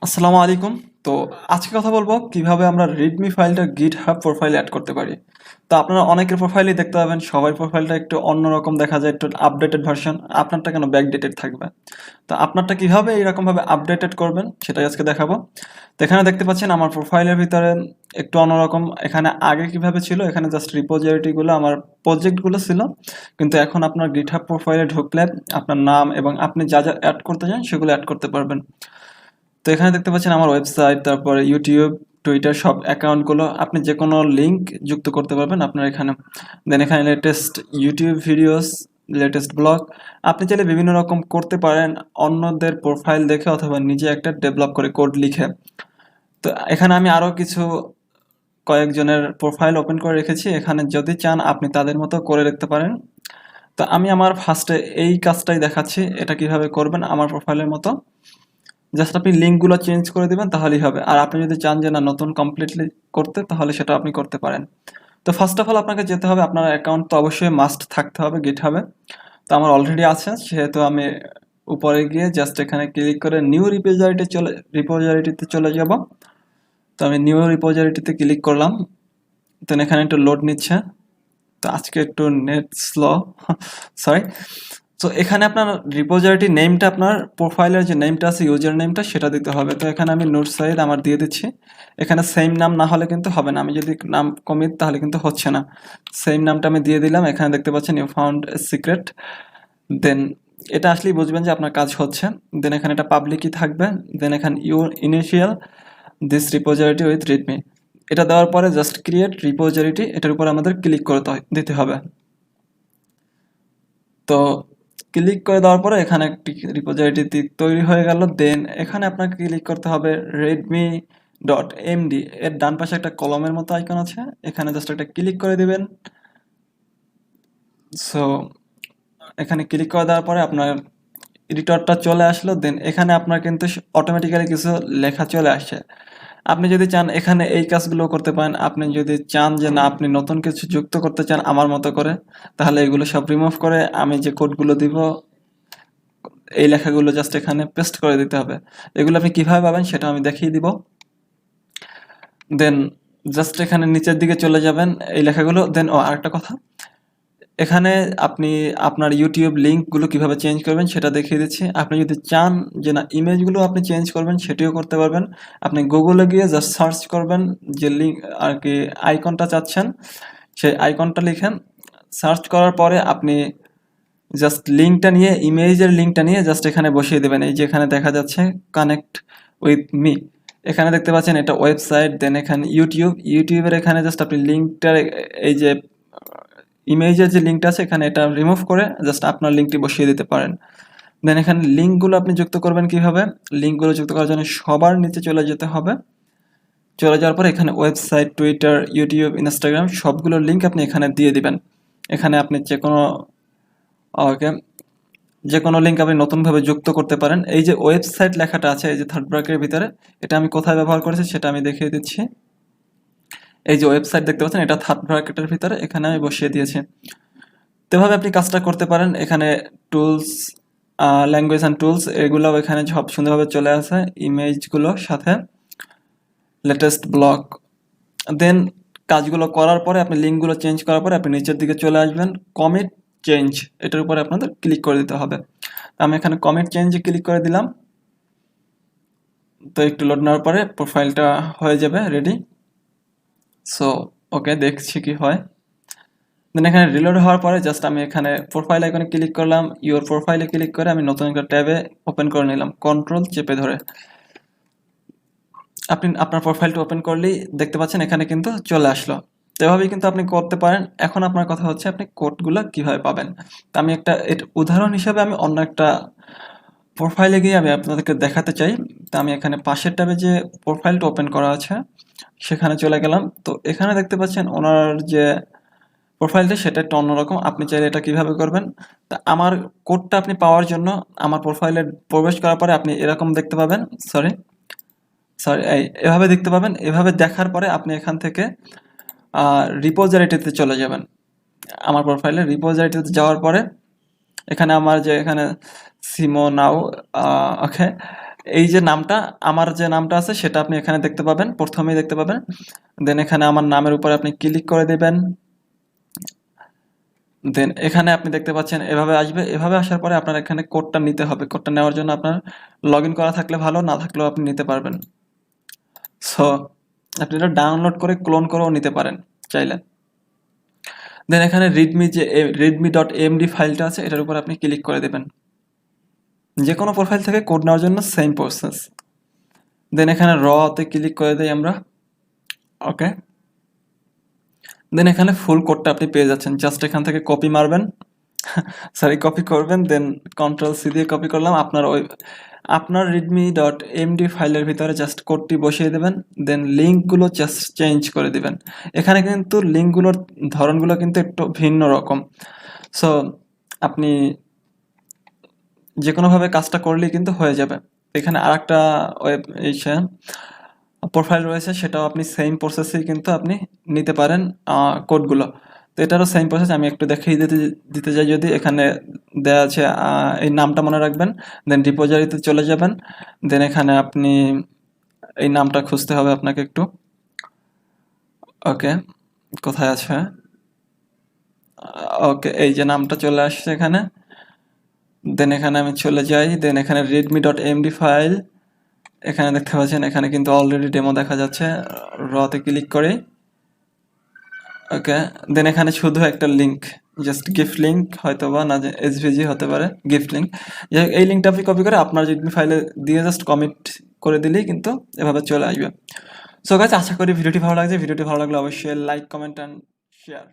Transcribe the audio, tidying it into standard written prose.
আসসালামু আলাইকুম। তো আজকে কথা বলবো কিভাবে আমরা রিডমি ফাইলটা GitHub প্রোফাইলে অ্যাড করতে পারি। তো আপনারা অনেকের প্রোফাইলেই দেখতে পাবেন সবার প্রোফাইলটা একটু অন্যরকম দেখা যায়, একটু আপডেটেড ভার্সন। আপনারটা কেন ব্যাকডেটেড থাকবে? তো আপনারটা কিভাবে এইরকমভাবে আপডেটেড করবেন সেটাই আজকে দেখাবো। তো এখানে দেখতে পাচ্ছেন আমার প্রোফাইলের ভিতরে একটু অন্যরকম। এখানে আগে কিভাবে ছিল, এখানে জাস্ট রিপোজিটরিগুলো আমার প্রজেক্টগুলো ছিল, কিন্তু এখন আপনার GitHub প্রোফাইলে ঢুকলে আপনার নাম এবং আপনি যা যা অ্যাড করতে চান সেগুলো অ্যাড করতে পারবেন। তো এখানে দেখতে পাচ্ছেন আমার ওয়েবসাইট, তারপরে ইউটিউব, টুইটার সব অ্যাকাউন্টগুলো আপনি যে কোনো লিঙ্ক যুক্ত করতে পারবেন আপনার এখানে। দেন এখানে latest YouTube videos, latest blog আপনি চাইলে বিভিন্ন রকম করতে পারেন, অন্যদের প্রোফাইল দেখে অথবা নিজে একটা ডেভেলপ করে কোড লিখে। তো এখানে আমি আরও কিছু কয়েকজনের প্রোফাইল ওপেন করে রেখেছি, এখানে যদি চান আপনি তাদের মতো করে রাখতে পারেন। তো আমি আমার ফার্স্টে এই কাজটাই দেখাচ্ছি, এটা কিভাবে করবেন আমার প্রোফাইলের মতো। জাস্ট আপনি লিঙ্কগুলো চেঞ্জ করে দিবেন তাহলেই হবে। আর আপনি যদি চান যে না নতুন কমপ্লিটলি করতে, তাহলে সেটা আপনি করতে পারেন। তো ফার্স্ট অফ অল আপনাকে যেতে হবে, আপনার অ্যাকাউন্ট তো অবশ্যই মাস্ট থাকতে হবে গিটহাবে। তো আমার অলরেডি আছে, সেহেতু আমি উপরে গিয়ে জাস্ট এখানে ক্লিক করে নিউ রিপোজিটরিতে চলে যাব। তো আমি নিউ রিপোজিটরিতে ক্লিক করলাম। তো এখানে একটু লোড নিচ্ছে, তো আজকে একটু নেট স্লো, সরি। তো এখানে আপনার রিপোজিটরি নেমটা, আপনার প্রোফাইলের যে নেমটা আছে, ইউজার নেমটা, সেটা দিতে হবে। তো এখানে আমি নূর সাইদ আমার দিয়ে দিচ্ছি। এখানে সেম নাম না হলে কিন্তু হবে না, আমি যদি নাম কমিট তাহলে কিন্তু হচ্ছে না। সেম নামটা আমি দিয়ে দিলাম। এখানে দেখতে পাচ্ছেন ইউ ফাউন্ড এ সিক্রেট। দেন এটা আসলেই বুঝবেন যে আপনার কাজ হচ্ছে। দেন এখানে এটা পাবলিকই থাকবে। দেন এখানে you initial this repository with readme, এটা দেওয়ার পরে জাস্ট ক্রিয়েট রিপোজিটরি, এটার উপর আমাদের ক্লিক দিতে হবে। তো ক্লিক করে দেওয়ার পরে এখানে একটি রিপোজিটরি তৈরি হয়ে গেল। দেন এখানে আপনাকে ক্লিক করতে হবে readme.md, এর ডান পাশে একটা কলমের মতো আইকন আছে, এখানে জাস্ট একটা ক্লিক করে দিবেন। সো এখানে ক্লিক করে দেওয়ার পরে আপনার এডিটরটা চলে আসলো। দেন এখানে আপনার কিন্তু অটোমেটিক্যালি কিছু লেখা চলে আসছে। আপনি যদি চান এখানে এই কাজগুলো করতে পারেন। আপনি যদি চান যে না আপনি নতুন কিছু যুক্ত করতে চান আমার মতো করে, তাহলে এগুলো সব রিমুভ করে আমি যে কোডগুলো দিব এই লেখাগুলো জাস্ট এখানে পেস্ট করে দিতে হবে। এগুলো আপনি কিভাবে পাবেন সেটা আমি দেখিয়ে দিব। দেন জাস্ট এখানে নিচের দিকে চলে যাবেন এই লেখাগুলো। দেন আরেকটা কথা, এখানে আপনি আপনার ইউটিউব লিঙ্কগুলো কিভাবে চেঞ্জ করবেন সেটা দেখিয়ে দিচ্ছি। আপনি যদি চান যে না ইমেজগুলো আপনি চেঞ্জ করবেন, সেটিও করতে পারবেন। আপনি গুগলে গিয়ে জাস্ট সার্চ করবেন যে লিঙ্ক আর কি আইকনটা চাচ্ছেন, সেই আইকনটা লিখেন। সার্চ করার পরে আপনি জাস্ট লিঙ্কটা নিয়ে, ইমেজের লিঙ্কটা নিয়ে জাস্ট এখানে বসিয়ে দেবেন। এই যে এখানে দেখা যাচ্ছে কানেক্ট উইথ মি, এখানে দেখতে পাচ্ছেন এটা ওয়েবসাইট। দেন এখানে ইউটিউবের এখানে জাস্ট আপনি লিঙ্কটার এই যে ইমেজের যে লিঙ্কটা আছে এখানে এটা রিমুভ করে জাস্ট আপনার লিঙ্কটি বসিয়ে দিতে পারেন। দেন এখানে লিঙ্কগুলো আপনি যুক্ত করবেন কিভাবে, লিঙ্কগুলো যুক্ত করার জন্য সবার নিচে চলে যেতে হবে। চলে যাওয়ার পর এখানে ওয়েবসাইট, টুইটার, ইউটিউব, ইনস্টাগ্রাম সবগুলোর লিঙ্ক আপনি এখানে দিয়ে দিবেন। এখানে আপনি যে কোনো ওকে যে কোনো লিঙ্ক আপনি নতুনভাবে যুক্ত করতে পারেন। এই যে ওয়েবসাইট লেখাটা আছে এই যে থার্ড ব্র্যাকেটের ভিতরে, এটা আমি কোথায় ব্যবহার করেছি সেটা আমি দেখিয়ে দিচ্ছি। এই যে ওয়েবসাইট দেখতে পাচ্ছেন এটা থার্ড ব্র্যাকেটের ভিতরে, এখানে আমি বসিয়ে দিয়েছি। তো এভাবে আপনি কাজটা করতে পারেন। এখানে টুলস, ল্যাঙ্গুয়েজ অ্যান্ড টুলস এগুলো এখানে সব সুন্দরভাবে চলে আসে, ইমেজগুলো সাথে লেটেস্ট ব্লগ। দেন কাজগুলো করার পরে আপনি লিঙ্কগুলো চেঞ্জ করার পরে আপনি নিচের দিকে চলে আসবেন, কমিট চেঞ্জ, এটার উপরে আপনাদের ক্লিক করে দিতে হবে। আমি এখানে কমিট চেঞ্জে ক্লিক করে দিলাম। তো একটু লোড নেওয়ার পরে প্রোফাইলটা হয়ে যাবে রেডি। সো ওকে, দেখছি কি হয়। দেন এখানে রিলোড হওয়ার পরে জাস্ট আমি এখানে প্রোফাইল আইকনে ক্লিক করলাম, ইওর প্রোফাইলে ক্লিক করে আমি নতুন একটা ট্যাবে ওপেন করে নিলাম কন্ট্রোল চেপে ধরে। আপনি আপনার প্রোফাইলটা ওপেন করলেই দেখতে পাচ্ছেন এখানে কিন্তু চলে আসলো। তো এভাবেই কিন্তু আপনি করতে পারেন। এখন আপনার কথা হচ্ছে আপনি কোডগুলো কিভাবে পাবেন। তো আমি একটা উদাহরণ হিসেবে আমি অন্য একটা প্রোফাইলে গিয়ে আমি আপনাদেরকে দেখাতে চাই। তো আমি এখানে পাশের ট্যাবে যে প্রোফাইলটা ওপেন করা আছে সেখানে চলে গেলাম। তো এখানে দেখতে পাচ্ছেন ওনার যে প্রোফাইলটা সেটা একটু অন্যরকম। আপনি চাইলে এটা কিভাবে করবেন, তা আমার কোডটা আপনি পাওয়ার জন্য আমার প্রোফাইলে প্রবেশ করার পরে আপনি এরকম দেখতে পাবেন। সরি সরি এভাবে দেখতে পাবেন। এভাবে দেখার পরে আপনি এখান থেকে রিপোজিটরিতে চলে যাবেন। আমার প্রোফাইলে রিপোজিটরিতে যাওয়ার পরে এখানে আমার যে এখানে সিমো নাও, ওকে, এই যে নামটা, আমার যে নামটা আছে সেটা আপনি এখানে দেখতে পাবেন, প্রথমেই দেখতে পাবেন। দেন এখানে আমার নামের উপরে আপনি ক্লিক করে দেবেন। দেন এখানে আপনি দেখতে পাচ্ছেন এভাবে আসবে। এভাবে আসার পরে আপনার এখানে কোডটা নিতে হবে। কোডটা নেওয়ার জন্য আপনার লগ ইন করা থাকলে ভালো, না থাকলেও আপনি নিতে পারবেন। সো আপনি এটা ডাউনলোড করে ক্লোন করেও নিতে পারেন চাইলে। দেন এখানে readme.md ফাইলটা আছে, এটার উপর আপনি ক্লিক করে দেবেন। যে কোনো প্রোফাইল থেকে কোড নেওয়ার জন্য সেম প্রসেস। দেন এখানে তে ক্লিক করে দেই আমরা। ওকে, দেন এখানে ফুল কোডটা আপনি পেয়ে যাচ্ছেন। জাস্ট এখান থেকে কপি মারবেন, সরি কপি করবেন। দেন কন্ট্রোল-সি দিয়ে কপি করলাম। আপনার readme.md ফাইলের ভিতরে জাস্ট কোডটি বসিয়ে দেবেন। দেন লিঙ্কগুলো জাস্ট চেঞ্জ করে দিবেন। এখানে কিন্তু লিঙ্কগুলোর ধরনগুলো কিন্তু একটু ভিন্ন রকম। সো আপনি যে কোনোভাবে কাজটা করলেই কিন্তু হয়ে যাবে। এখানে আরেকটা ওয়েব প্রোফাইল রয়েছে, সেটাও আপনি সেম প্রসেসেই কিন্তু আপনি নিতে পারেন কোডগুলো। তো এটারও সেম প্রসেস, আমি একটু দেখিয়ে দিতে যাই। যদি এখানে দেওয়া আছে, এই নামটা মনে রাখবেন। দেন রিপোজিটরিতে চলে যাবেন। দেন এখানে আপনি এই নামটা খুঁজতে হবে আপনাকে একটু। ওকে, কোথায় আছে? ওকে, এই যে নামটা চলে আসছে এখানে। দেন এখানে আমি চলে যাই। দেন এখানে readme.md ফাইল, এখানে দেখতে পাচ্ছেন এখানে কিন্তু অলরেডি ডেমো দেখা যাচ্ছে। তে ক্লিক করে ওকে, দেন এখানে শুধু একটা লিংক, জাস্ট গিফট লিংক, হয়তো বা না যে এসভিজি হতে পারে, গিফট লিংক। এই লিঙ্কটা আপনি কপি করে আপনার জিডমি ফাইলে দিয়ে জাস্ট কমিট করে দিলেই কিন্তু এভাবে চলে আসবে। সো গাইস, আশা করি ভিডিওটি ভালো লাগছে। ভিডিওটি ভালো লাগলে অবশ্যই লাইক, কমেন্ট অ্যান্ড শেয়ার।